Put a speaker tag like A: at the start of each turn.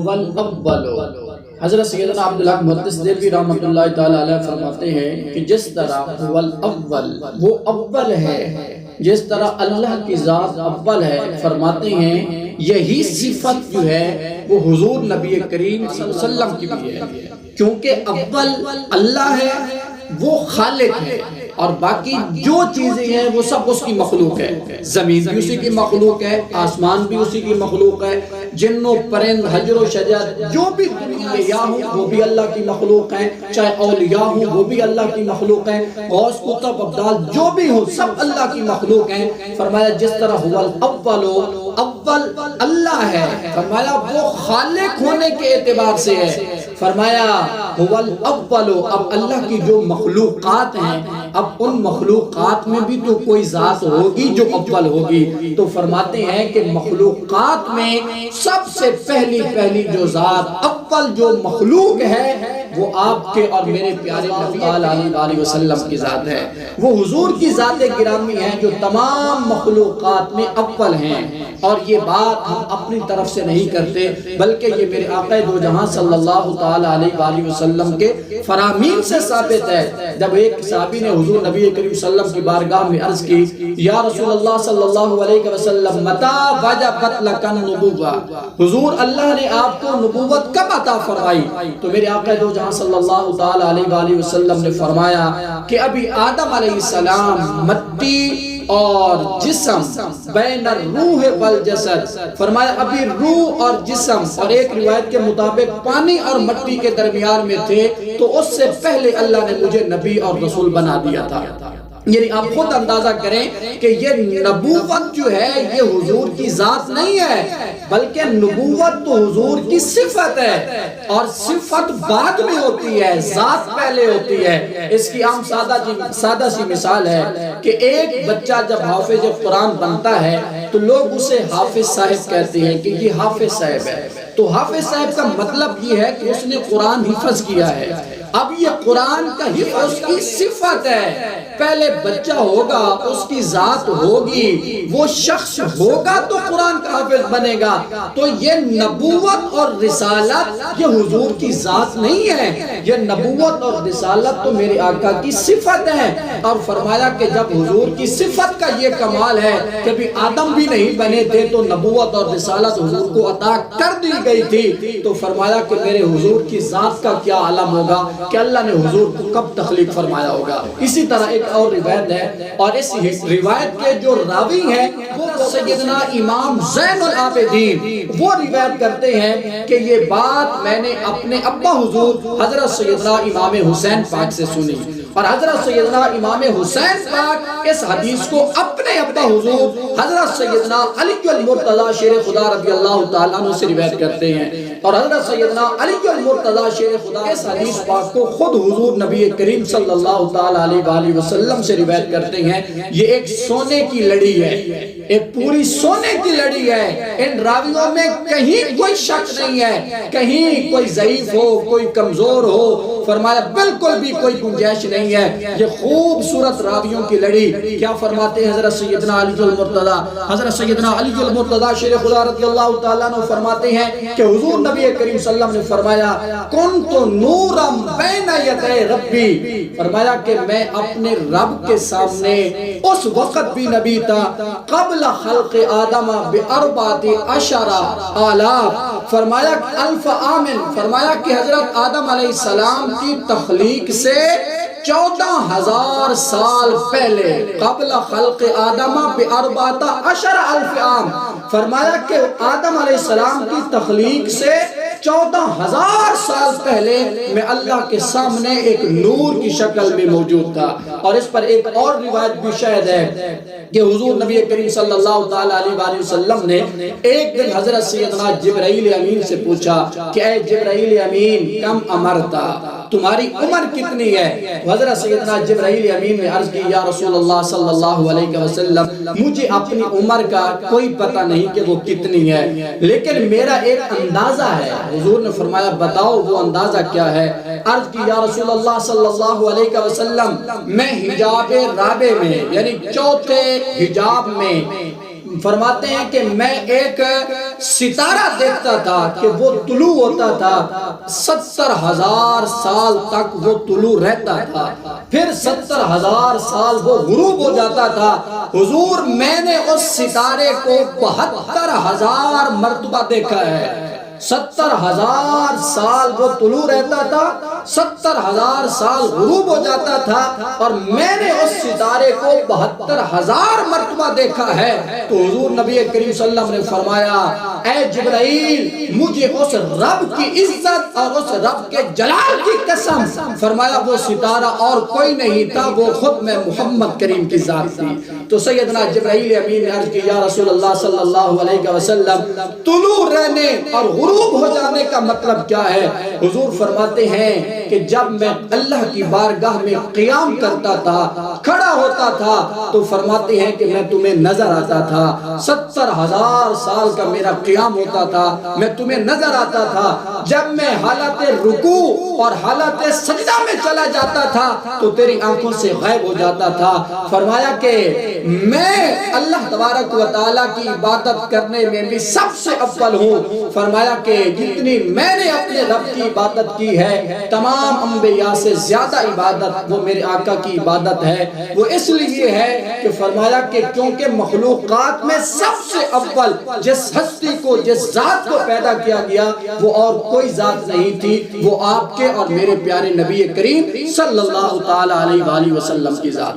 A: هو الاول۔ حضرت سیدنا عبداللہ محدث دہلوی رحمۃ اللہ تعالی علیہ فرماتے ہیں کہ جس طرح هو الاول وہ اول ہے، جس طرح اللہ کی ذات اول ہے، فرماتے ہیں یہی صفت جو ہے وہ حضور نبی کریم صلی اللہ علیہ وسلم کی بھی ہے، کیونکہ اول اللہ ہے، وہ خالق ہے، اور باقی جو چیزیں ہیں وہ سب اس کی مخلوق ہے۔ زمین بھی اسی کی مخلوق ہے، آسمان بھی اسی کی مخلوق ہے، جن و پرند حجر و شجر جو بھی انبیاء ہوں وہ بھی اللہ کی مخلوق ہیں، چاہے اولیاء ہوں وہ بھی اللہ کی مخلوق ہیں، غوث قطب ابدال جو بھی ہوں سب اللہ کی مخلوق ہیں۔ فرمایا جس طرح هو الاول اول اللہ ہے، فرمایا وہ خالق ہونے کے اعتبار سے ہے، فرمایا هو الاول اب اللہ کی جو مخلوقات ہیں، اب ان مخلوقات میں بھی تو کوئی ذات ہوگی جو اول ہوگی، تو فرماتے ہیں کہ مخلوقات میں سب سے پہلی جو ذات اول جو مخلوق ہے وہ آپ کے اور میرے پیارے نبی علیہ وسلم کی ذات ہے، وہ حضور کی ذات گرامی ہے جو تمام مخلوقات میں اول ہیں۔ اور یہ بات ہم اپنی طرف سے نہیں کرتے بلکہ یہ میرے آقا دو جہاں صلی اللہ تعالی علیہ وسلم کے فرامین سے ثابت ہے۔ جب ایک صحابی نے حضور نبی کریم صلی اللہ علیہ وسلم کی بارگاہ میں عرض کی یا رسول اللہ صلی اللہ علیہ وسلم متى وجبت لك النبوہ، حضور اللہ نے آپ کو نبوت کب عطا فرمائی؟ تو میرے آقا دو جہاں صلی اللہ تعالی علیہ وسلم نے فرمایا کہ ابھی آدم علیہ السلام مٹی اور جسم بین الروح والجسد، فرمایا ابھی روح اور جسم اور ایک روایت کے مطابق پانی اور مٹی کے درمیان میں تھے، تو اس سے پہلے اللہ نے مجھے نبی اور رسول بنا دیا تھا۔ یعنی آپ خود اندازہ کریں کہ یہ نبوت جو ہے یہ حضور کی ذات نہیں ہے بلکہ نبوت تو حضور کی صفت ہے، اور صفت بعد میں ہوتی ہے، ذات پہلے ہوتی ہے۔ اس کی عام سادہ سی مثال ہے کہ ایک بچہ جب حافظ قرآن بنتا ہے تو لوگ اسے حافظ صاحب کہتے ہیں کہ یہ حافظ صاحب ہے، تو حافظ صاحب کا مطلب یہ ہے کہ اس نے قرآن حفظ کیا ہے۔ اب یہ قرآن کا حفظ اس کی صفت ہے، پہلے بچہ ہوگا اس کی ذات ہوگی، وہ شخص ہوگا تو قرآن کا حافظ بنے گا۔ تو یہ نبوت اور رسالت یہ حضور کی ذات نہیں ہے، یہ نبوت اور رسالت تو میرے آقا کی صفت ہے۔ اور فرمایا کہ جب حضور کی صفت کا یہ کمال ہے کہ بھی آدم بھی نہیں بنے تھے تو نبوت اور رسالت حضور کو عطا کر دی گئی تھی، تو فرمایا کہ میرے حضور کی ذات کا کیا عالم ہوگا کہ اللہ نے حضور کو کب تخلیق فرمایا ہوگا۔ اسی طرح ایک اور روایت ہے، اور اس روایت کے جو راوی ہیں وہ سیدنا امام زین العابدین وہ روایت کرتے ہیں کہ یہ بات میں نے اپنے ابا حضور حضرت سیدنا امام حسین پاک سے سنی، اور حضرت سیدنا امام حسین پاک اس حدیث کو اپنے ابا حضور حضرت سیدنا علی المرتضی شیر خدا رضی اللہ تعالیٰ عنہ سے روایت کرتے ہیں، اور حضرت سیدنا علی المرتضی شیر خدا اس حدیث پاک کو خود حضور نبی کریم صلی اللہ تعالیٰ علیہ وسلم سے روایت کرتے ہیں۔ یہ ایک سونے کی لڑی ہے، ایک پوری سونے کی لڑی ہے، ان راویوں میں کہیں کوئی شک نہیں ہے، کہیں کوئی ضعیف ہو کوئی کمزور ہو، فرمایا بالکل بھی کوئی گنجائش نہیں ہے، یہ خوبصورت راویوں کی لڑی۔ کیا فرماتے ہیں حضرت سیدنا علی المرتضی، حضرت سیدنا علی المرتضی شیر خدا رضی اللہ تعالیٰ عنہ فرماتے ہیں کہ حضور نبی کریم صلی اللہ علیہ وسلم نے فرمایا کنت نورا بین یدی ربی، فرمایا کہ میں اپنے رب کے سامنے اس وقت بھی نبی تھا قبل خلق آدم باربعۃ عشر آلاف، فرمایا الف عامل، فرمایا کہ حضرت آدم علیہ السلام کی تخلیق سے 14,000 سال پہلے، قبل خلق آدم باربعۃ عشر الف عام، فرمایا کہ آدم علیہ السلام کی تخلیق سے 14,000 سال پہلے میں اللہ کے سامنے ایک نور کی شکل میں موجود تھا۔ اور اس پر ایک اور روایت بھی شاہد ہے کہ حضور نبی کریم صلی اللہ تعالیٰ علیہ وسلم نے ایک دن حضرت سیدنا جبرائیل امین سے پوچھا کہ اے جبرائیل امین کم امرتا، تمہاری عمر کتنی ہے؟ حضرت سیدنا جبرائیل امین نے عرض کی یا رسول اللہ صلی اللہ علیہ وسلم مجھے اپنی عمر کا کوئی پتہ نہیں کہ وہ کتنی ہے، لیکن میرا ایک اندازہ ہے۔ حضور نے فرمایا بتاؤ وہ اندازہ کیا ہے؟ عرض کی یا رسول اللہ صلی اللہ علیہ وسلم میں حجاب رابع میں یعنی چوتھے حجاب میں، فرماتے ہیں کہ میں ایک ستارہ دیکھتا تھا کہ وہ طلوع ہوتا تھا 70,000 سال تک وہ طلوع رہتا تھا، پھر 70,000 سال وہ غروب ہو جاتا تھا۔ حضور میں نے اس ستارے کو 72,000 مرتبہ دیکھا ہے۔ 70,000 سال وہ طلوع رہتا تھا، 70,000 سال غروب ہو جاتا تھا، اور میں نے اس ستارے کو 72,000 مرتبہ دیکھا ہے۔ تو حضور نبی کریم صلی اللہ علیہ وسلم نے فرمایا اے جبرائیل مجھے اس رب کی عزت اور اس رب کے جلال کی قسم، فرمایا وہ ستارہ اور کوئی نہیں تھا، وہ خود میں محمد کریم کی ذات تھی۔ تو سیدنا جبرائیل امین نے عرض کی یا رسول اللہ صلی اللہ علیہ وسلم طلوع رہنے اور غروب ہو جانے کا مطلب کیا ہے؟ حضور فرماتے ہیں کہ جب میں اللہ کی بارگاہ میں قیام کرتا تھا، کھڑا ہوتا تھا، تو فرماتے ہیں کہ میں تمہیں نظر آتا تھا۔ 70,000 سال کا میرا قیام ہوتا تھا، میں تمہیں نظر آتا تھا۔ جب میں حالت رکوع اور حالت سجدہ میں چلا جاتا تھا تو تیری آنکھوں سے غائب ہو جاتا تھا۔ فرمایا کہ میں اللہ تبارک و تعالیٰ کی عبادت کرنے میں بھی سب سے اول ہوں۔ فرمایا کہ جتنی میں نے اپنے رب کی عبادت کی ہے، تمام انبیاء سے زیادہ عبادت وہ میرے آقا کی عبادت ہے۔ وہ اس لیے ہے کہ فرمایا کہ کیونکہ مخلوقات میں سب سے اول جس ہستی کو، جس ذات کو پیدا کیا گیا وہ اور کوئی ذات نہیں تھی، وہ آپ کے اور میرے پیارے نبی کریم صلی اللہ تعالی علیہ وآلہ وسلم کی ذات۔